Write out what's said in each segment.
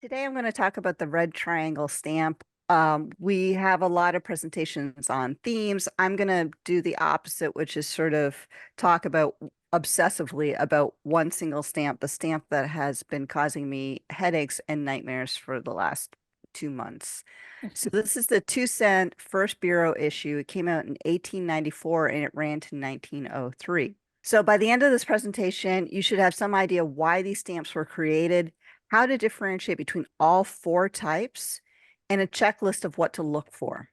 Today I'm going to talk about the red triangle stamp. We have a lot of presentations on themes. I'm going to do the opposite, which is sort of talk about obsessively about one single stamp, the stamp that has been causing me headaches and nightmares for the last 2 months. So this is the 2-cent first bureau issue. It came out in 1894 and it ran to 1903. So by the end of this presentation, you should have some idea why these stamps were created, how to differentiate between all four types, and a checklist of what to look for.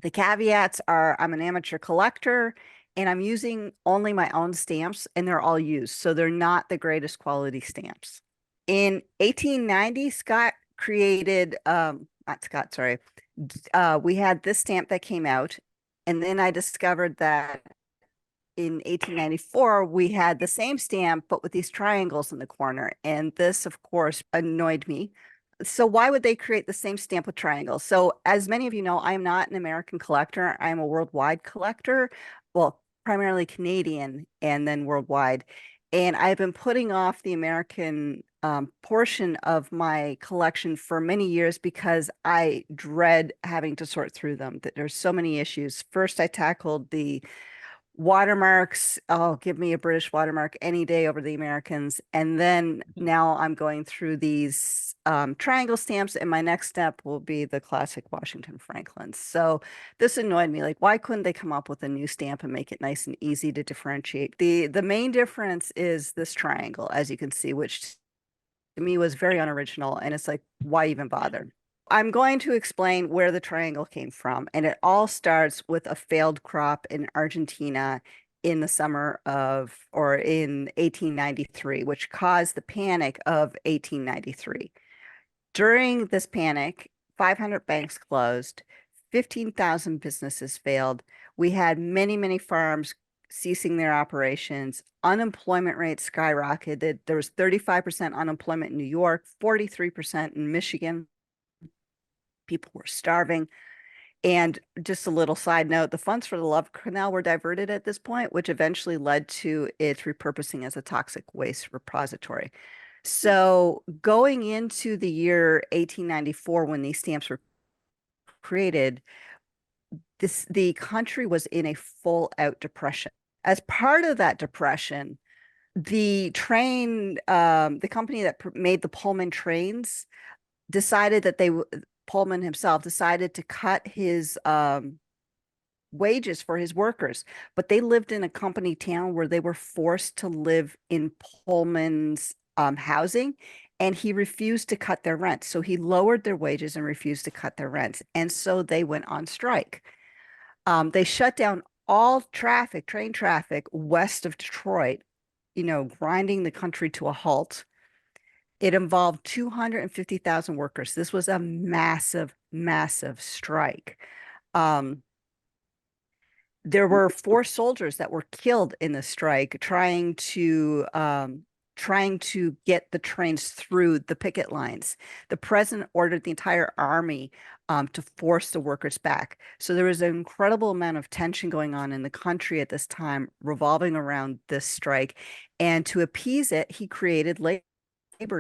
The caveats are I'm an amateur collector and I'm using only my own stamps and they're all used. So they're not the greatest quality stamps. In 1890, Scott created, not Scott, sorry. We had this stamp that came out. And then I discovered that in 1894, we had the same stamp, but with these triangles in the corner. And this, of course, annoyed me. So why would they create the same stamp with triangles? So as many of you know, I am not an American collector. I am a worldwide collector. Well, primarily Canadian and then worldwide. And I've been putting off the American portion of my collection for many years because I dread having to sort through them. There's so many issues. First, I tackled the watermarks. Oh, give me a British watermark any day over the Americans. And then now I'm going through these triangle stamps, and my next step will be the classic Washington Franklin. So this annoyed me. Like, why couldn't they come up with a new stamp and make it nice and easy to differentiate? The main difference is this triangle, as you can see, which to me was very unoriginal. And it's like, why even bother? I'm going to explain where the triangle came from, and it all starts with a failed crop in Argentina in the summer of, or in 1893, which caused the panic of 1893. During this panic, 500 banks closed, 15,000 businesses failed. We had many, many farms ceasing their operations. Unemployment rates skyrocketed. There was 35% unemployment in New York, 43% in Michigan. People were starving. And just a little side note, the funds for the Love Canal were diverted at this point, which eventually led to its repurposing as a toxic waste repository. So going into the year 1894, when these stamps were created, the country was in a full out depression. As part of that depression, the company that made the Pullman trains decided that Pullman himself decided to cut his wages for his workers, but they lived in a company town where they were forced to live in Pullman's housing, and he refused to cut their rent. So he lowered their wages and refused to cut their rents. And so they went on strike. They shut down all traffic, train traffic west of Detroit, grinding the country to a halt. It involved 250,000 workers. This was a massive, massive strike. There were 4 soldiers that were killed in the strike trying to get the trains through the picket lines. The president ordered the entire army to force the workers back. So there was an incredible amount of tension going on in the country at this time, revolving around this strike. And to appease it, he created Labor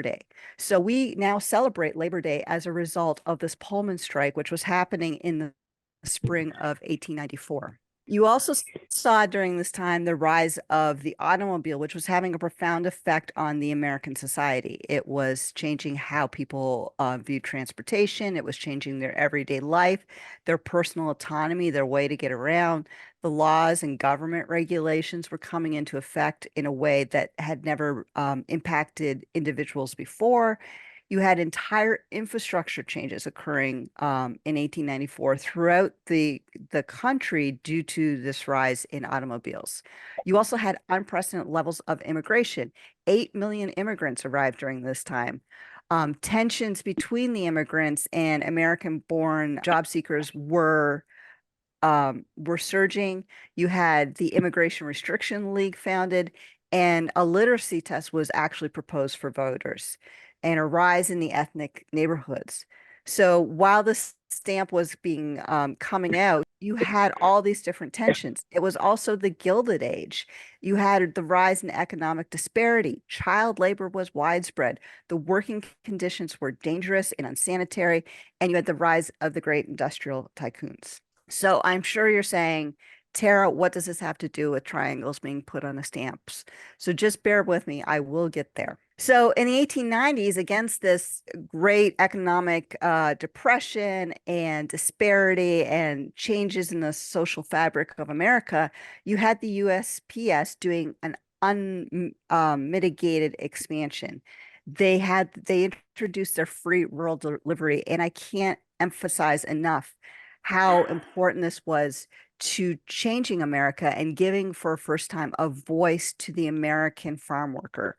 Day. So we now celebrate Labor Day as a result of this Pullman strike, which was happening in the spring of 1894. You also saw during this time the rise of the automobile, which was having a profound effect on the American society. It was changing how people viewed transportation. It was changing their everyday life, their personal autonomy, their way to get around. The laws and government regulations were coming into effect in a way that had never impacted individuals before. You had entire infrastructure changes occurring in 1894 throughout the country due to this rise in automobiles. You also had unprecedented levels of immigration. 8 million immigrants arrived during this time. Tensions between the immigrants and American-born job seekers were surging. You had the Immigration Restriction League founded, and a literacy test was actually proposed for voters, and a rise in the ethnic neighborhoods. So while the stamp was being coming out, you had all these different tensions. It was also the Gilded Age. You had the rise in economic disparity. Child labor was widespread. The working conditions were dangerous and unsanitary, and you had the rise of the great industrial tycoons. So I'm sure you're saying, Tara, what does this have to do with triangles being put on the stamps? So just bear with me. I will get there. So in the 1890s, against this great economic depression and disparity and changes in the social fabric of America, you had the USPS doing an unmitigated expansion. They introduced their free rural delivery, and I can't emphasize enough how important this was to changing America and giving for a first time a voice to the American farm worker.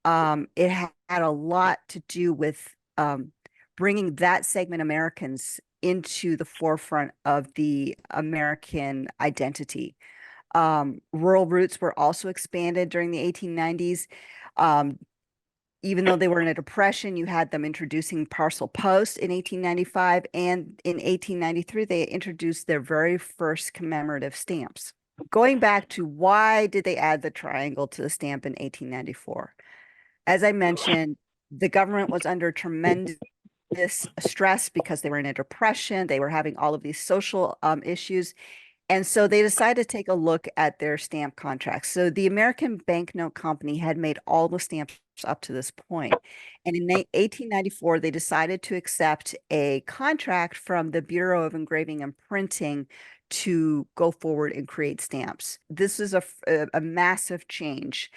It had a lot to do with bringing that segment of Americans into the forefront of the American identity. Rural routes were also expanded during the 1890s. Um, Even though they were in a depression, you had them introducing parcel post in 1895, and in 1893, they introduced their very first commemorative stamps. Going back to why did they add the triangle to the stamp in 1894? As I mentioned, the government was under tremendous stress because they were in a depression. They were having all of these social issues. And so they decided to take a look at their stamp contracts. So the American Banknote Company had made all the stamps up to this point. And in 1894, they decided to accept a contract from the Bureau of Engraving and Printing to go forward and create stamps. This is a massive change.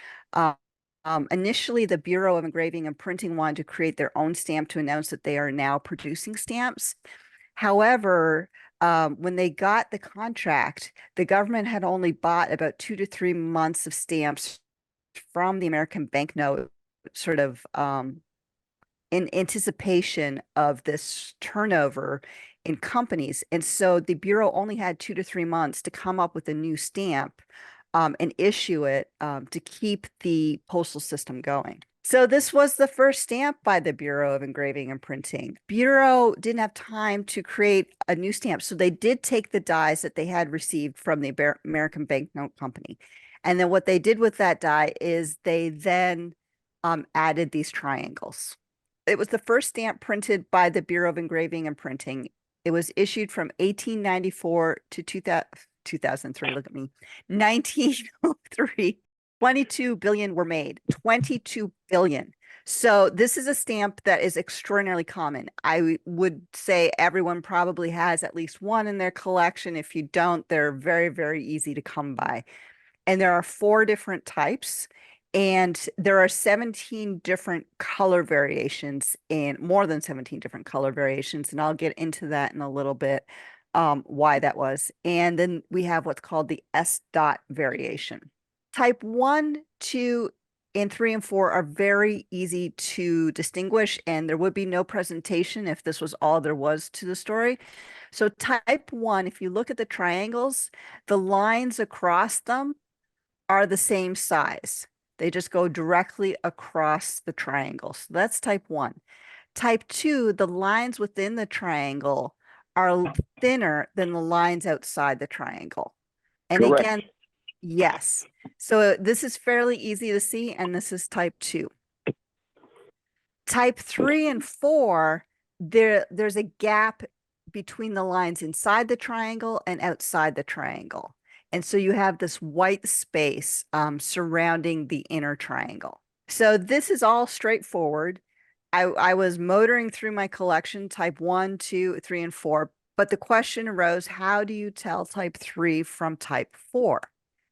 Initially, the Bureau of Engraving and Printing wanted to create their own stamp to announce that they are now producing stamps. However, when they got the contract, the government had only bought about 2 to 3 months of stamps from the American banknote, sort of in anticipation of this turnover in companies. And so the Bureau only had 2 to 3 months to come up with a new stamp and issue it to keep the postal system going. So this was the first stamp by the Bureau of Engraving and Printing. Bureau didn't have time to create a new stamp, so they did take the dies that they had received from the American Banknote Company. And then what they did with that die is they then added these triangles. It was the first stamp printed by the Bureau of Engraving and Printing. It was issued from 1894 to 2003. Look at me. 1903. 22 billion were made. 22 billion. So this is a stamp that is extraordinarily common. I would say everyone probably has at least one in their collection. If you don't, they're very, very easy to come by. And there are 4 different types. And there are 17 different color variations, and more than 17 different color variations. And I'll get into that in a little bit, why that was. And then we have what's called the S dot variation. Type 1, 2, and 3 and 4 are very easy to distinguish, and there would be no presentation if this was all there was to the story. So type 1, if you look at the triangles, the lines across them are the same size. They just go directly across the triangle. So that's type 1. Type 2, the lines within the triangle are thinner than the lines outside the triangle. And Correct. again, yes. So this is fairly easy to see, and this is type 2. Type 3 and 4, there's a gap between the lines inside the triangle and outside the triangle. And so you have this white space surrounding the inner triangle. So this is all straightforward. I was motoring through my collection, type 1, 2, 3, and 4. But the question arose, how do you tell type 3 from type 4?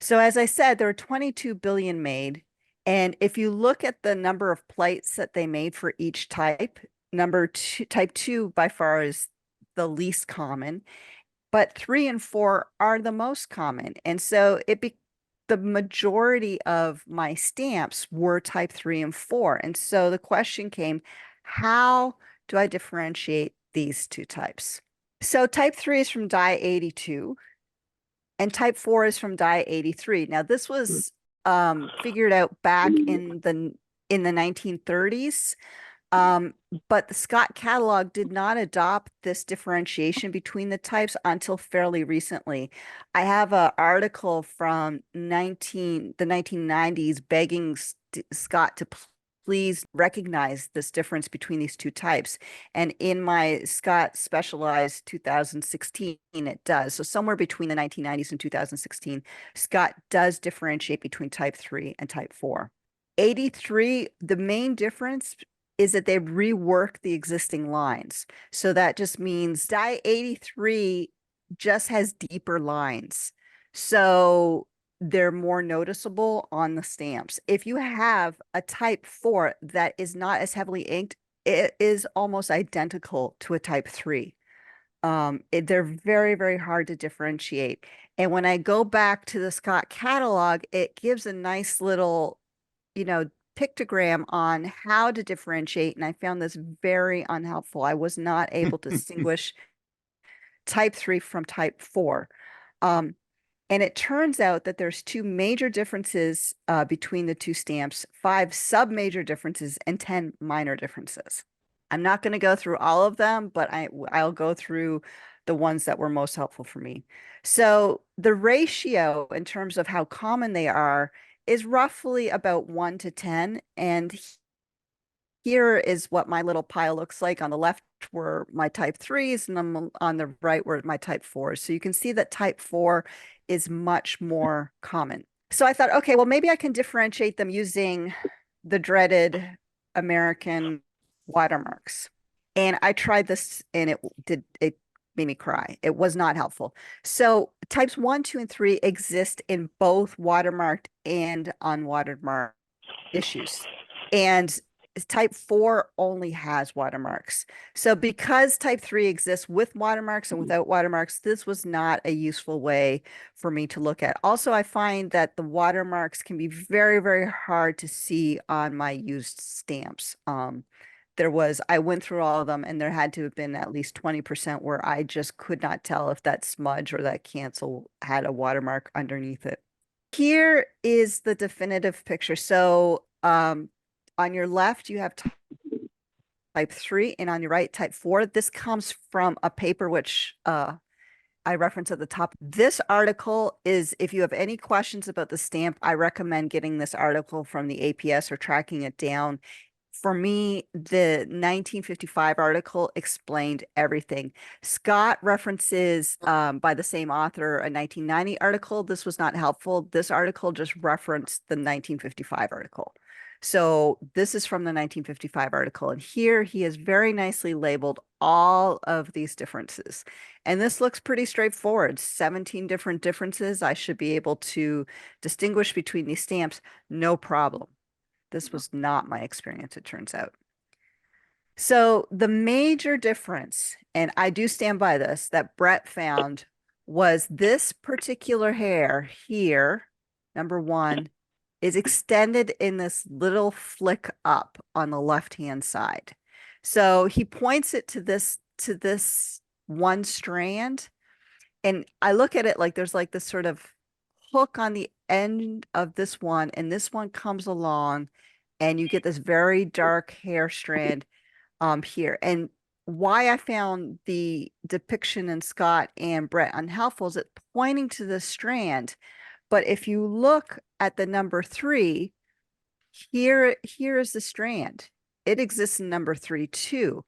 So as I said, there are 22 billion made. And if you look at the number of plates that they made for each type, type 2 by far is the least common, but 3 and 4 are the most common. And so the majority of my stamps were type 3 and 4. And so the question came, how do I differentiate these 2 types? So type 3 is from die 82 and type 4 is from die 83. Now this was figured out back in the 1930s. Um, but the Scott catalog did not adopt this differentiation between the types until fairly recently. I have an article from the 1990s begging Scott to please recognize this difference between these two types. And in my Scott Specialized 2016, it does. So somewhere between the 1990s and 2016, Scott does differentiate between type 3 and type 4. 83, the main difference is that they rework the existing lines. So that just means die 83 just has deeper lines. So they're more noticeable on the stamps. If you have a type 4 that is not as heavily inked, it is almost identical to a type 3. They're very, very hard to differentiate. And when I go back to the Scott catalog, it gives a nice little, you know, pictogram on how to differentiate. And I found this very unhelpful. I was not able to distinguish type 3 from type 4. Um, and it turns out that there's two major differences between the two stamps, five sub-major differences, and 10 minor differences. I'm not going to go through all of them, but I'll go through the ones that were most helpful for me. So the ratio in terms of how common they are is roughly about 1 to 10. And here is what my little pile looks like. On the left were my type 3s, and on the right were my type 4s. So you can see that type 4 is much more common. So I thought, okay, well, maybe I can differentiate them using the dreaded American watermarks. And I tried this and it made me cry. It was not helpful. So types 1, 2, and 3 exist in both watermarked and unwatermarked issues. And type 4 only has watermarks. So because type 3 exists with watermarks and without watermarks, this was not a useful way for me to look at. Also, I find that the watermarks can be very, very hard to see on my used stamps. I went through all of them, and there had to have been at least 20% where I just could not tell if that smudge or that cancel had a watermark underneath it. Here is the definitive picture. So on your left, you have type 3, and on your right, type 4. This comes from a paper which I reference at the top. This article is, if you have any questions about the stamp, I recommend getting this article from the APS or tracking it down. For me, the 1955 article explained everything. Scott references by the same author a 1990 article. This was not helpful. This article just referenced the 1955 article. So this is from the 1955 article. And here he has very nicely labeled all of these differences. And this looks pretty straightforward. 17 different differences. I should be able to distinguish between these stamps, no problem. This was not my experience, it turns out. So the major difference, and I do stand by this, that Brett found was this particular hair here, number 1, is extended in this little flick up on the left-hand side. So he points it to this one strand, and I look at it like there's like this sort of hook on the end of this one, and this one comes along, and you get this very dark hair strand here. And why I found the depiction in Scott and Brett unhelpful is it pointing to the strand. But if you look at the number 3, here is the strand. It exists in number 3 too.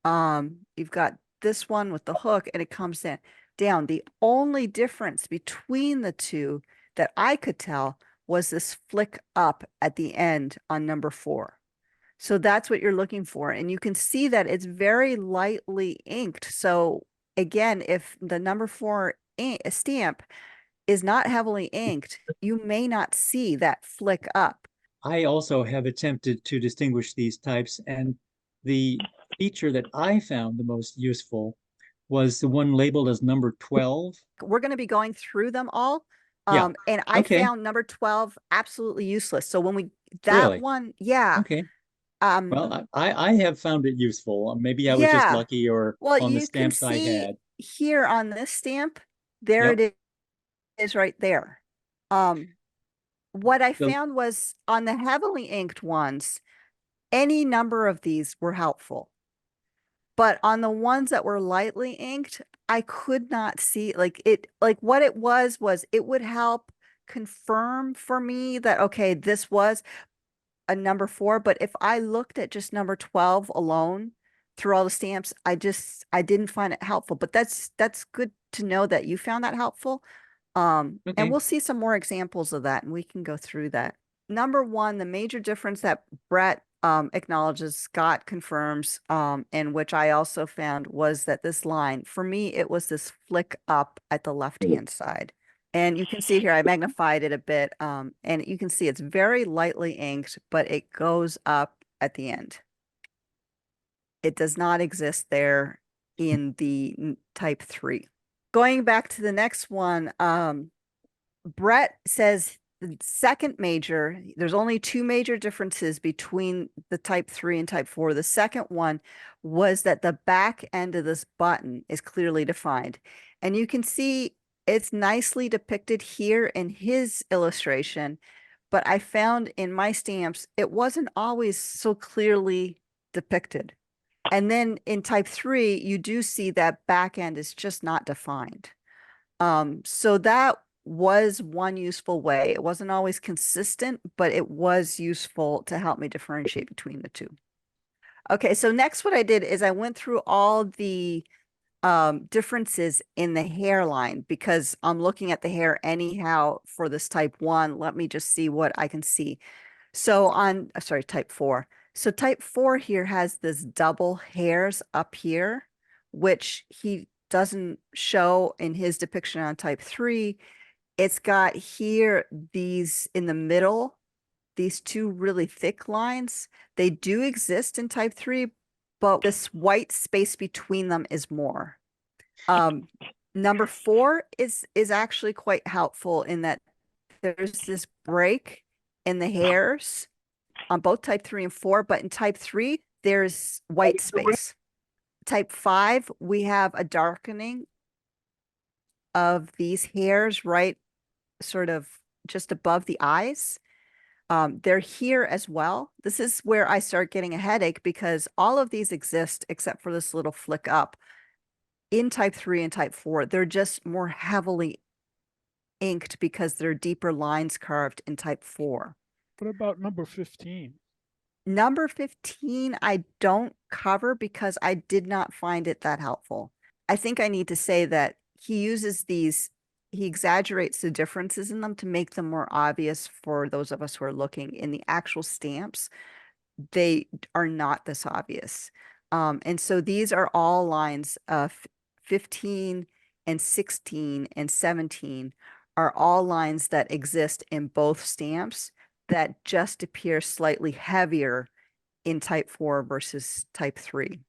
You've got this one with the hook, and it comes in down. The only difference between the two that I could tell was this flick up at the end on number 4. So that's what you're looking for. And you can see that it's very lightly inked. So again, if the number 4 stamp is not heavily inked, you may not see that flick up. I also have attempted to distinguish these types, and the feature that I found the most useful was the one labeled as number 12. We're going to be going through them all. Yeah. And I Okay. found number 12 absolutely useless. So that Really? one, yeah. Okay. Um, Well, I have found it useful. Maybe I was just yeah. lucky or Well, on the you can stamps I see had. here on this stamp, there Yep. it is right there. Um, what I The, found was on the heavily inked ones, any number of these were helpful. But on the ones that were lightly inked, I could not see like what it was it would help confirm for me that okay, this was a number 4, but if I looked at just number 12 alone through all the stamps, I didn't find it helpful. But that's good to know that you found that helpful. And Okay. we'll see some more examples of that and we can go through that. Number 1, the major difference that Brett acknowledges, Scott confirms, and which I also found was that this line, for me, it was this flick up at the left-hand side. And you can see here, I magnified it a bit, and you can see it's very lightly inked, but it goes up at the end. It does not exist there in the type 3. Going back to the next one, Brett says the second major, there's only 2 major differences between the type 3 and type 4. The second one was that the back end of this button is clearly defined. And you can see it's nicely depicted here in his illustration, but I found in my stamps, it wasn't always so clearly depicted. And then in type 3, you do see that back end is just not defined. So that was one useful way. It wasn't always consistent, but it was useful to help me differentiate between the two. Okay, so next what I did is I went through all the differences in the hairline because I'm looking at the hair anyhow for this type 1. Let me just see what I can see. So on, sorry, type 4. So type 4 here has this double hairs up here, which he doesn't show in his depiction on type 3. It's got here these in the middle, these 2 really thick lines. They do exist in type 3, but this white space between them is more. Number 4 is actually quite helpful in that there's this break in the hairs on both type 3 and 4, but in type 3, there's white space. Type 5, we have a darkening of these hairs right sort of just above the eyes. They're here as well. This is where I start getting a headache because all of these exist except for this little flick up in type 3 and type 4. They're just more heavily inked because they're deeper lines carved in type 4. What about number 15? Number 15, I don't cover because I did not find it that helpful. I think I need to say that he uses these, he exaggerates the differences in them to make them more obvious for those of us who are looking. In the actual stamps, they are not this obvious. And so these are all lines of 15 and 16 and 17 are all lines that exist in both stamps that just appear slightly heavier in type 4 versus type 3.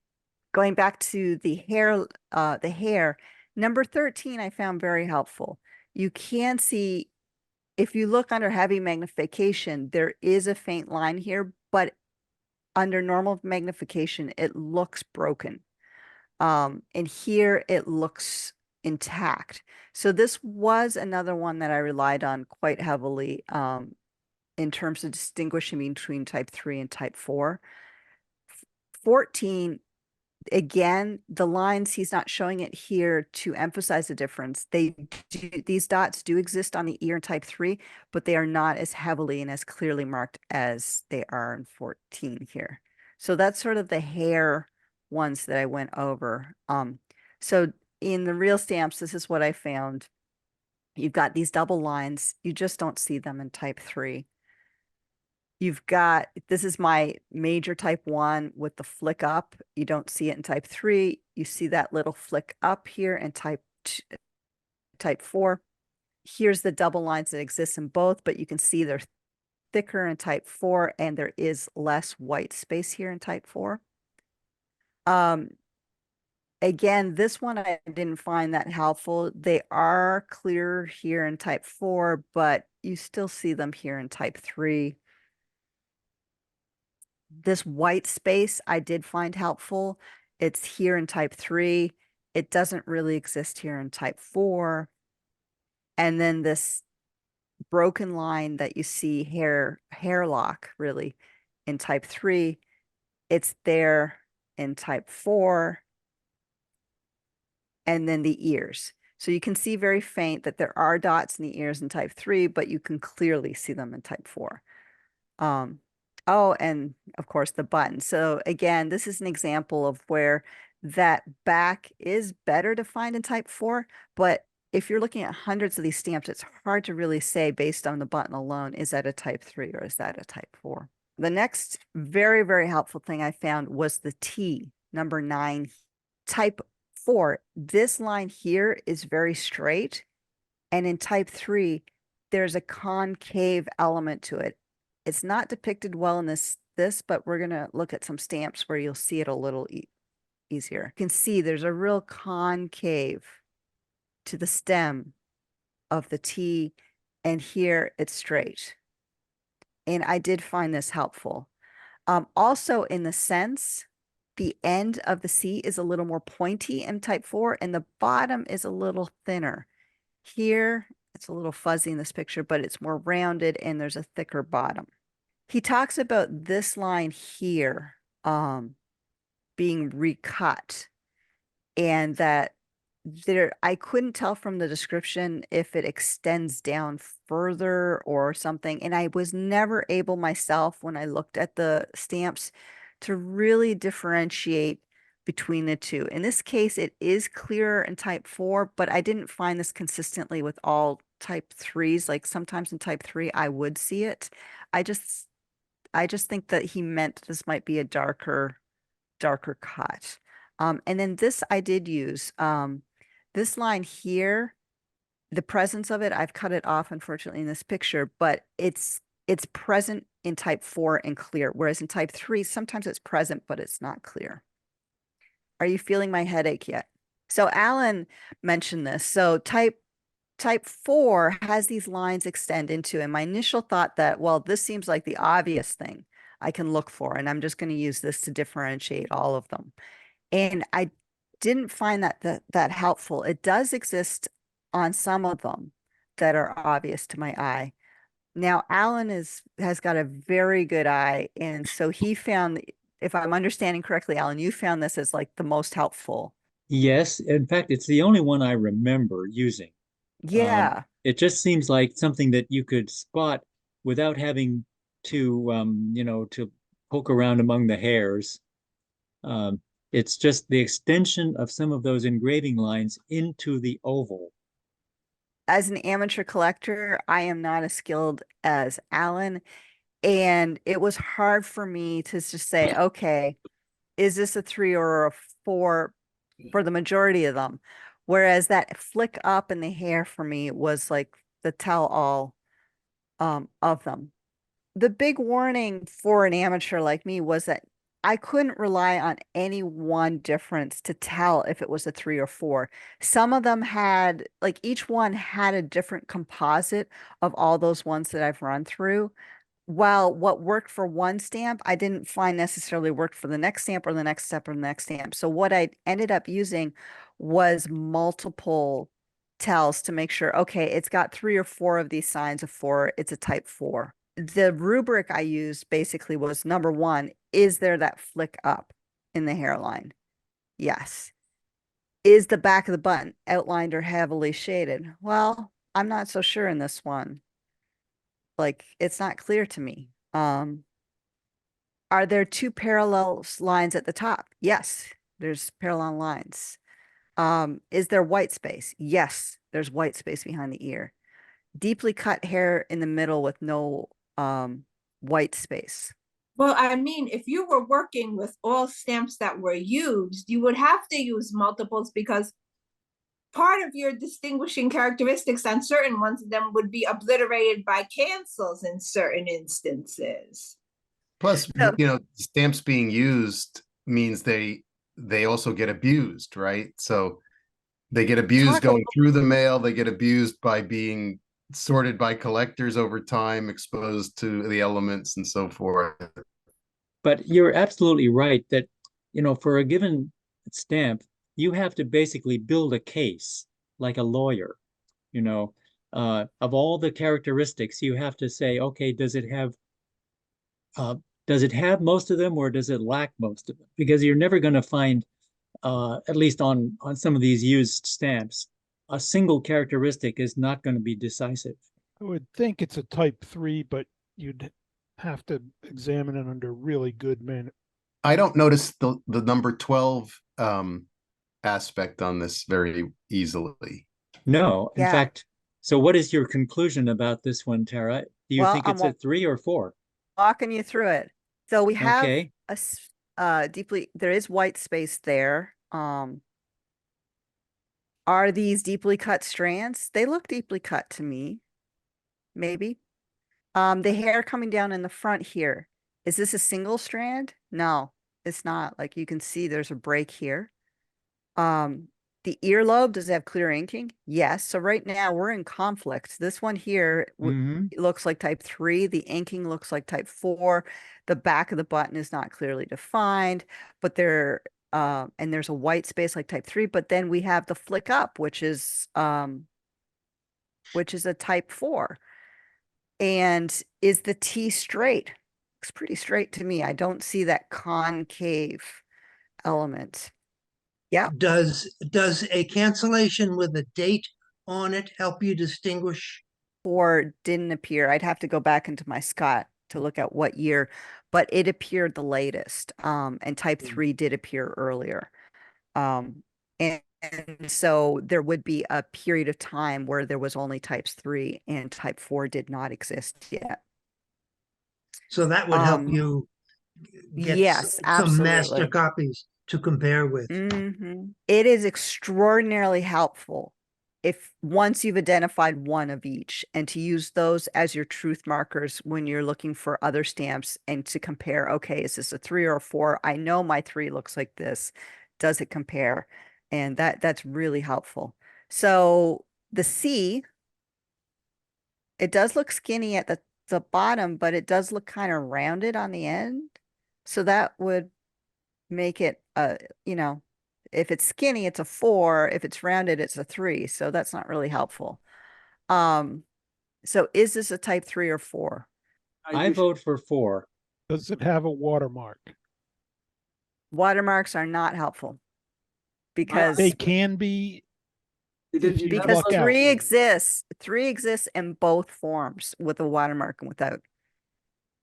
Going back to the hair, number 13 I found very helpful. You can see if you look under heavy magnification, there is a faint line here, but under normal magnification, it looks broken. And here it looks intact. So this was another one that I relied on quite heavily in terms of distinguishing between type 3 and type 4. 14, again, the lines, he's not showing it here to emphasize the difference. These dots do exist on the ear in type 3, but they are not as heavily and as clearly marked as they are in 14 here. So that's sort of the hair ones that I went over. So in the real stamps, this is what I found. You've got these double lines. You just don't see them in type 3. You've got, this is my major type 1 with the flick up. You don't see it in type 3. You see that little flick up here in type 4. Here's the double lines that exist in both, but you can see they're thicker in type 4 and there is less white space here in type 4. Again, this one I didn't find that helpful. They are clear here in type 4, but you still see them here in type 3. This white space I did find helpful. It's here in type 3. It doesn't really exist here in type 4. And then this broken line that you see hairlock really in type 3 It's there in type 4, and then the ears. So you can see very faint that there are dots in the ears in type 3, but you can clearly see them in type 4. Oh, and of course the button. So again, this is an example of where that back is better to find in type 4, but if you're looking at hundreds of these stamps, it's hard to really say based on the button alone, is that a type 3 or is that a type 4? The next very, very helpful thing I found was the T, number 9. Type 4, this line here is very straight, and in type 3, there's a concave element to it. It's not depicted well in this, but we're going to look at some stamps where you'll see it a little easier. You can see there's a real concave to the stem of the T, and here it's straight. And I did find this helpful. Also in the sense, the end of the C is a little more pointy in type 4, and the bottom is a little thinner. Here, it's a little fuzzy in this picture, but it's more rounded and there's a thicker bottom. He talks about this line here being recut, and that I couldn't tell from the description if it extends down further or something. And I was never able myself, when I looked at the stamps, to really differentiate between the two. In this case, it is clearer in type 4, but I didn't find this consistently with all type 3s. Like sometimes in type 3, I would see it. I just think that he meant this might be a darker cut. And then this I did use. This line here, the presence of it, I've cut it off, unfortunately, in this picture, but it's present in type 4 and clear, whereas in type 3, sometimes it's present, but it's not clear. Are you feeling my headache yet? So Alan mentioned this. So type 4 has these lines extend into, and my initial thought that, well, this seems like the obvious thing I can look for, and I'm just going to use this to differentiate all of them. And I didn't find that helpful. It does exist on some of them that are obvious to my eye. Now, Alan has got a very good eye, and so he found, if I'm understanding correctly, Alan, you found this as like the most helpful. Yes, in fact, it's the only one I remember using. Yeah. It just seems like something that you could spot without having to, to poke around among the hairs. Um, it's just the extension of some of those engraving lines into the oval. As an amateur collector, I am not as skilled as Alan, and it was hard for me to just say, okay, is this a 3 or a 4 for the majority of them? Whereas that flick up in the hair for me was like the tell-all of them. The big warning for an amateur like me was that I couldn't rely on any one difference to tell if it was a 3 or 4. Some of them had, like, each one had a different composite of all those ones that I've run through. While what worked for one stamp, I didn't find necessarily worked for the next stamp or the next step or the next stamp. So what I ended up using was multiple tells to make sure, okay, it's got 3 or 4 of these signs of 4, it's a type 4. The rubric I used basically was, number 1, is there that flick up in the hairline? Yes. Is the back of the button outlined or heavily shaded? Well, I'm not so sure in this one. Like, it's not clear to me. Are there 2 parallel lines at the top? Yes, there's parallel lines. Is there white space? Yes, there's white space behind the ear. Deeply cut hair in the middle with no white space. Well, I mean, if you were working with all stamps that were used, you would have to use multiples, because part of your distinguishing characteristics on certain ones of them would be obliterated by cancels in certain instances. Plus, So- stamps being used means they also get abused, right? So they get abused going through the mail. They get abused by being sorted by collectors over time, exposed to the elements and so forth. But you're absolutely right that, for a given stamp, you have to basically build a case like a lawyer, of all the characteristics. You have to say, okay, does it have does it have most of them or does it lack most of them? Because you're never going to find, at least on some of these used stamps, a single characteristic is not going to be decisive. I would think it's a type 3, but you'd have to examine it under really good man. I don't notice the number 12 aspect on this very easily. No, in Yeah. fact, so what is your conclusion about this one, Tara? Do you Well, think I'm it's a 3 or 4? walking you through it. So we have Okay. there is white space there. Are these deeply cut strands? They look deeply cut to me. Maybe. The hair coming down in the front here. Is this a single strand? No, it's not. Like you can see there's a break here. The earlobe, does it have clear inking? Yes. So right now we're in conflict. This one here Mm-hmm. looks like type 3. The inking looks like type 4. The back of the button is not clearly defined, but and there's a white space like type 3, but then we have the flick up, which is a type 4. And is the T straight? Looks pretty straight to me. I don't see that concave element. Yeah. Does a cancellation with a date on it help you distinguish? Or didn't appear. I'd have to go back into my Scott to look at what year, but it appeared the latest. And type 3 did appear earlier. And so there would be a period of time where there was only types 3 and type 4 did not exist yet. So that would help Um, you get yes, some master absolutely. copies to compare with. It is extraordinarily helpful if once you've identified one of each, and to use those as your truth markers when you're looking for other stamps and to compare, okay, is this a 3 or a 4? I know my 3 looks like this. Does it compare? And that's really helpful. So the C, it does look skinny at the bottom, but it does look kind of rounded on the end. So that would make it if it's skinny, it's a 4. If it's rounded, it's a 3. So that's not really helpful. So is this a type 3 or 4? I vote for 4. Does it have a watermark? Watermarks are not helpful because They can be if you because luck out. 3 exists. 3 exists in both forms, with a watermark and without.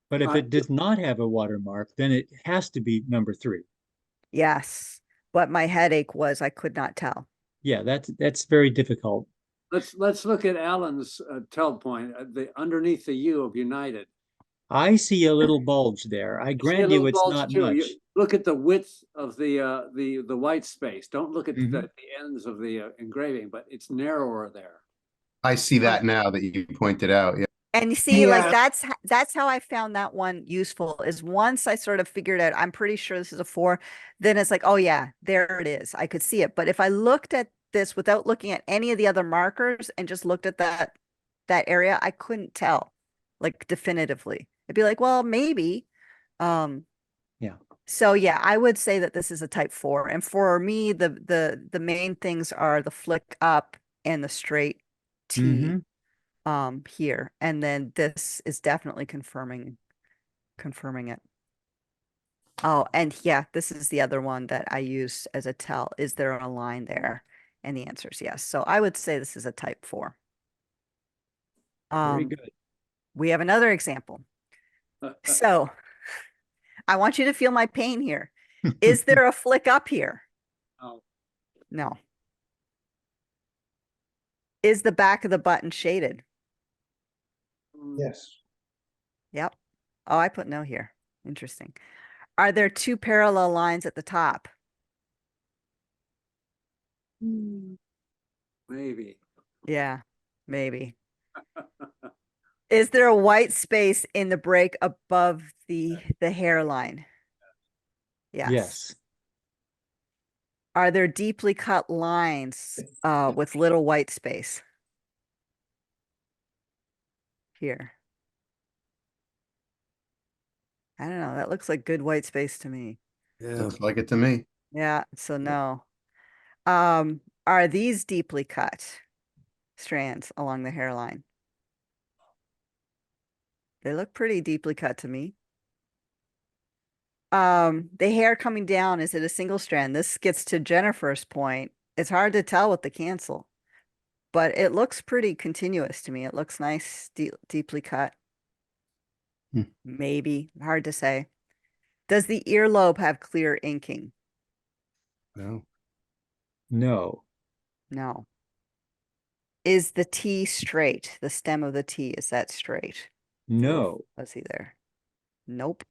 But if it does not have a watermark, then it has to be number 3. Yes. What my headache was, I could not tell. Yeah, that's very difficult. Let's look at Alan's tell point, underneath the U of United. I see a little bulge there. I See a grant little you it's bulge not too. much. Look at the width of the white space. Don't look at Mhm. the ends of the engraving, but it's narrower there. I see that now that you pointed out. Yeah. And you see, like Yeah. that's how I found that one useful, is once I sort of figured out, I'm pretty sure this is a 4, then it's like, oh yeah, there it is. I could see it. But if I looked at this without looking at any of the other markers and just looked at that area, I couldn't tell, like, definitively. It'd be like, well, maybe. Yeah. So yeah, I would say that this is a type 4. And for me, the main things are the flick up and the straight T. Mhm. Here, and then this is definitely confirming it. Oh, and yeah, this is the other one that I use as a tell. Is there a line there? And the answer is yes. So I would say this is a type 4. Very good. We have another example. So I want you to feel my pain here. Is there a flick up here? Oh. No. Is the back of the button shaded? Yes. Yep. Oh, I put no here. Interesting. Are there 2 parallel lines at the top? Maybe. Yeah, maybe. Is there a white space in the break above the hairline? Yes. Yes. Are there deeply cut lines with little white space? Here. I don't know. That looks like good white space to me. Looks like it to me. Yeah, so no. Are these deeply cut strands along the hairline? They look pretty deeply cut to me. The hair coming down, is it a single strand? This gets to Jennifer's point. It's hard to tell with the cancel, but it looks pretty continuous to me. It looks nice, deeply cut. Hmm. Maybe, hard to say. Does the earlobe have clear inking? No. No. No. Is the T straight? The stem of the T, is that straight? No. Let's see there. Nope.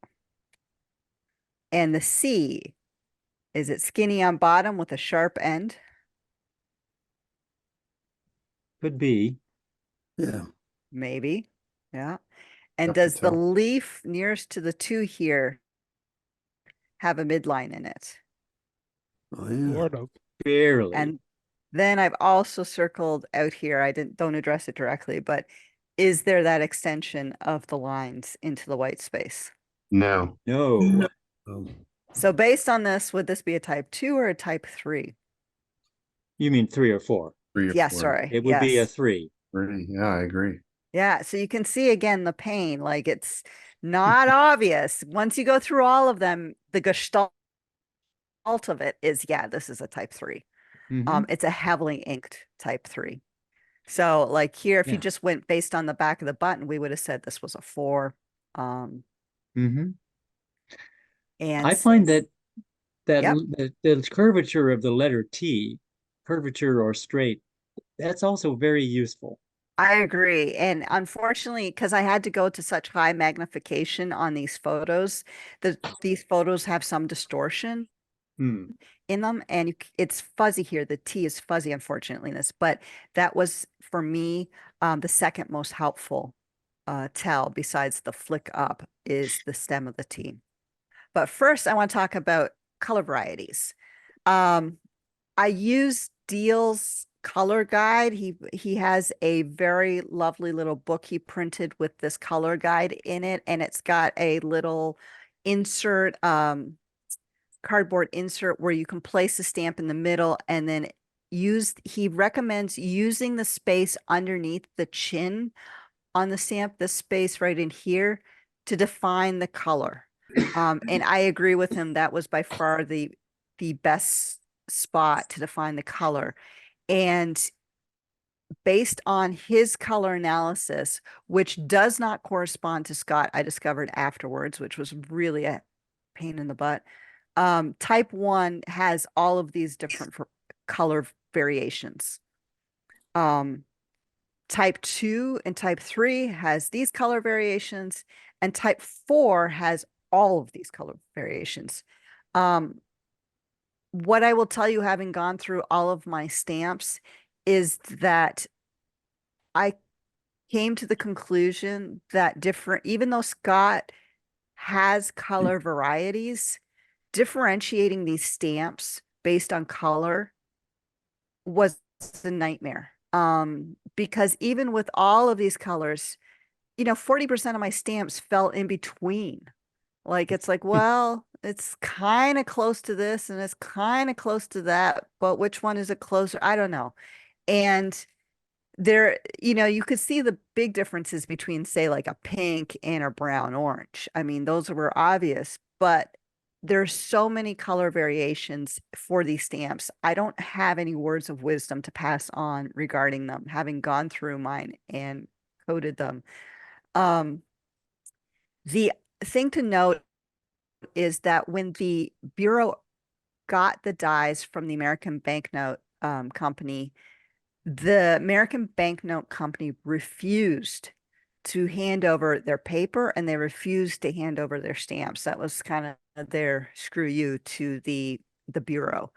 And the C, is it skinny on bottom with a sharp end? Could be. Yeah. Maybe. Yeah. And Tough to does the tell. leaf nearest to the 2 here have a midline in it? Oh, yeah. Sort of. Barely. And then I've also circled out here, don't address it directly, but is there that extension of the lines into the white space? No. No. So based on this, would this be a type 2 or a type 3? You mean 3 or 4? 3 or Yeah, 4. sorry. It would be a Yes. 3. 3. Yeah, I agree. Yeah, so you can see again the pain, like it's not obvious. Once you go through all of them, the gestalt of it is, yeah, this is a type 3. Mhm. It's a heavily inked type 3. So like here, if you Yeah. just went based on the back of the button, we would have said this was a 4. Mhm. And I find that Yep. the curvature of the letter T, curvature or straight, that's also very useful. I agree. And unfortunately, because I had to go to such high magnification on these photos, these photos have some distortion Hmm. in them, and it's fuzzy here. The T is fuzzy, unfortunately, in this, but that was for me the second most helpful tell besides the flick up is the stem of the T. But first, I want to talk about color varieties. I use Deal's color guide. He has a very lovely little book he printed with this color guide in it, and it's got a little insert cardboard insert where you can place a stamp in the middle and then he recommends using the space underneath the chin on the stamp, the space right in here, to define the color. And I agree with him. That was by far the best spot to define the color. And based on his color analysis, which does not correspond to Scott, I discovered afterwards, which was really a pain in the butt. Type 1 has all of these different color variations. Type 2 and type 3 has these color variations, and type 4 has all of these color variations. What I will tell you, having gone through all of my stamps, is that I came to the conclusion that even though Scott has color varieties, differentiating these stamps based on color was a nightmare. Because even with all of these colors, 40% of my stamps fell in between. Like, it's like, well, it's kind of close to this and it's kind of close to that, but which one is it closer? I don't know. And there, you could see the big differences between, say, like a pink and a brown orange. I mean, those were obvious, but there's so many color variations for these stamps. I don't have any words of wisdom to pass on regarding them, having gone through mine and coded them. The thing to note is that when the Bureau got the dies from the American Banknote Company, the American Banknote Company refused to hand over their paper and they refused to hand over their stamps. That was kind of their screw you to the Bureau.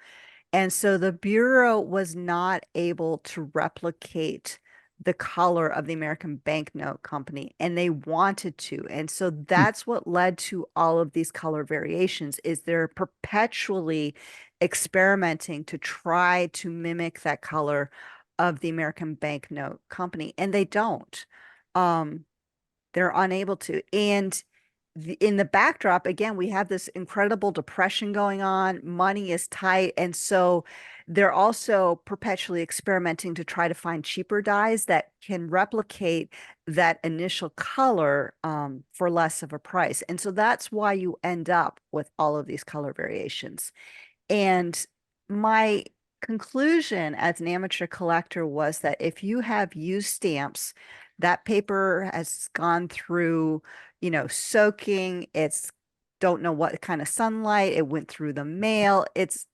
And so the Bureau was not able to replicate the color of the American Banknote Company, and they wanted to. And so that's what led to all of these color variations, is they're perpetually experimenting to try to mimic that color of the American Banknote Company, and they don't. They're unable to. And in the backdrop, again, we have this incredible depression going on. Money is tight. And so they're also perpetually experimenting to try to find cheaper dyes that can replicate that initial color for less of a price. And so that's why you end up with all of these color variations. And my conclusion as an amateur collector was that if you have used stamps, that paper has gone through, soaking, it's don't know what kind of sunlight, it went through the mail, it's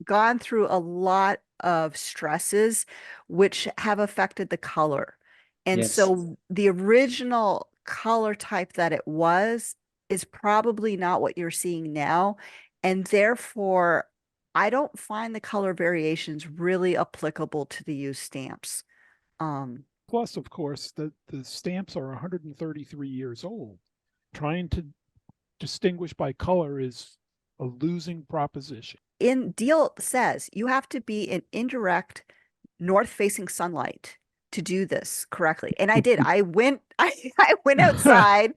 gone through a lot of stresses which have affected the color. And Yes. so the original color type that it was is probably not what you're seeing now. And therefore, I don't find the color variations really applicable to the used stamps. Plus, of course, the stamps are 133 years old. Trying to distinguish by color is a losing proposition. Deal says you have to be in indirect north-facing sunlight to do this correctly. And I did. I went outside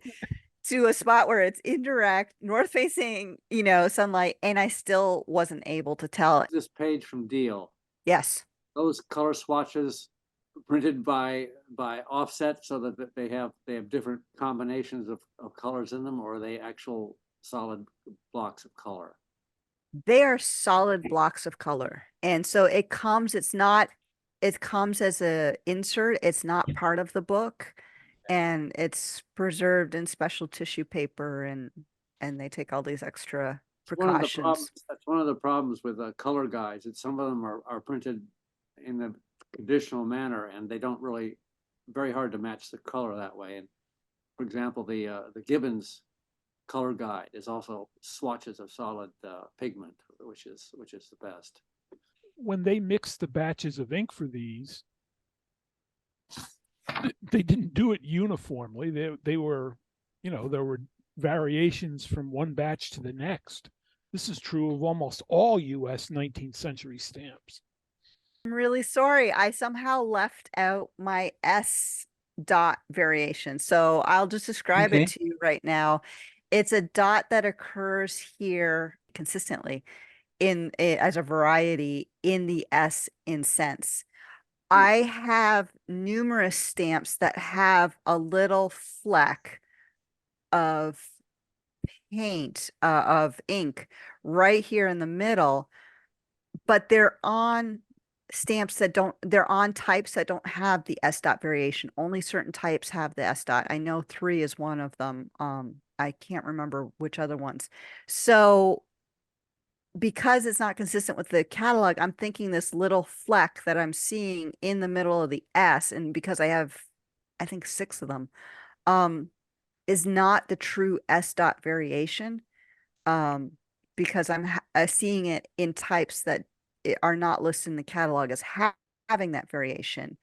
to a spot where it's indirect north-facing, sunlight, and I still wasn't able to tell. This page from Deal, Yes. those color swatches printed by offset so that they have different combinations of colors in them, or are they actual solid blocks of color? They are solid blocks of color. And so it comes as a insert. It's not part of the book, and it's preserved in special tissue paper, and they take all these extra precautions. That's one of the problems with color guides, that some of them are printed in the traditional manner, and they don't really, very hard to match the color that way. And for example, the Gibbons color guide is also swatches of solid pigment, which is the best. When they mixed the batches of ink for these, they didn't do it uniformly. They were, there were variations from one batch to the next. This is true of almost all US 19th century stamps. I'm really sorry. I somehow left out my S dot variation. So I'll just describe Okay. it to you right now. It's a dot that occurs here consistently as a variety in the S in cents. I have numerous stamps that have a little fleck of paint, of ink right here in the middle, but they're on they're on types that don't have the S dot variation. Only certain types have the S dot. I know 3 is one of them. I can't remember which other ones. So because it's not consistent with the catalog, I'm thinking this little fleck that I'm seeing in the middle of the S, and because I have, I think 6 of them, is not the true S dot variation. Because I'm seeing it in types that are not listed in the catalog as having that variation.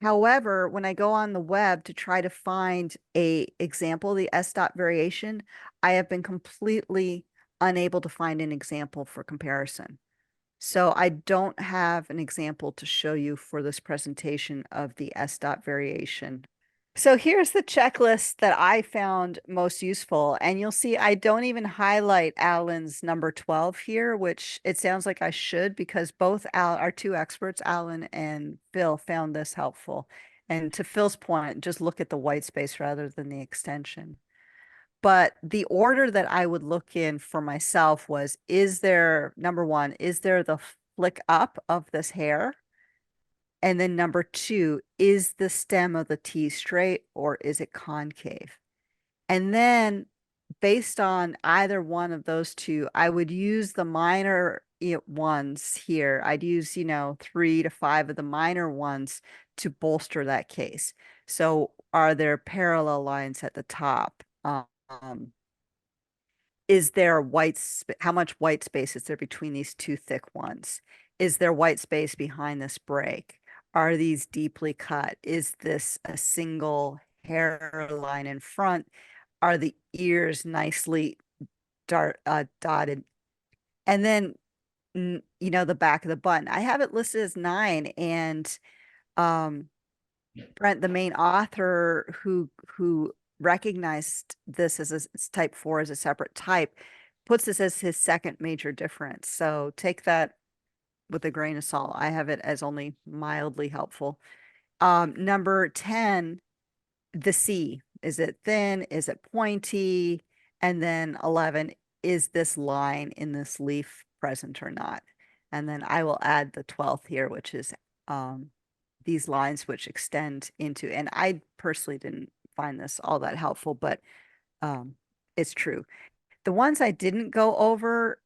However, when I go on the web to try to find a example of the S dot variation, I have been completely unable to find an example for comparison. So I don't have an example to show you for this presentation of the S dot variation. So here's the checklist that I found most useful. And you'll see I don't even highlight Alan's number 12 here, which it sounds like I should, because both our 2 experts, Alan and Phil, found this helpful. And to Phil's point, just look at the white space rather than the extension. But the order that I would look in for myself was, number 1, is there the flick up of this hair? And then number 2, is the stem of the T straight or is it concave? And then based on either one of those 2, I would use the minor ones here. I'd use, 3 to 5 of the minor ones to bolster that case. So are there parallel lines at the top? Is there how much white space is there between these 2 thick ones? Is there white space behind this break? Are these deeply cut? Is this a single hairline in front? Are the ears nicely dotted? And then, the back of the button. I have it listed as 9, and Brent, the main author who recognized this as type 4 as a separate type, puts this as his second major difference. So take that with a grain of salt. I have it as only mildly helpful. Number 10, the C. Is it thin? Is it pointy? And then 11, is this line in this leaf present or not? And then I will add the 12th here, which is these lines which extend into, and I personally didn't find this all that helpful, but it's true. The ones I didn't go over,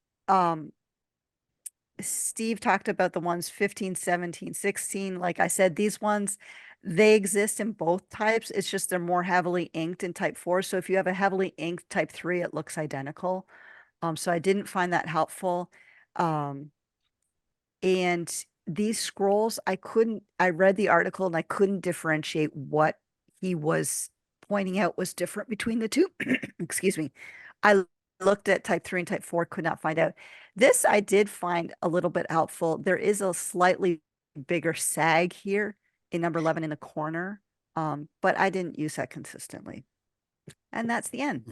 Steve talked about the ones 15, 17, 16. Like I said, these ones, they exist in both types. It's just they're more heavily inked in type 4. So if you have a heavily inked type 3, it looks identical. So I didn't find that helpful. And these scrolls, I read the article and I couldn't differentiate what he was pointing out was different between the two. Excuse me. I looked at type 3 and type 4, could not find out. This I did find a little bit helpful. There is a slightly bigger sag here in number 11 in the corner, but I didn't use that consistently. And that's the end.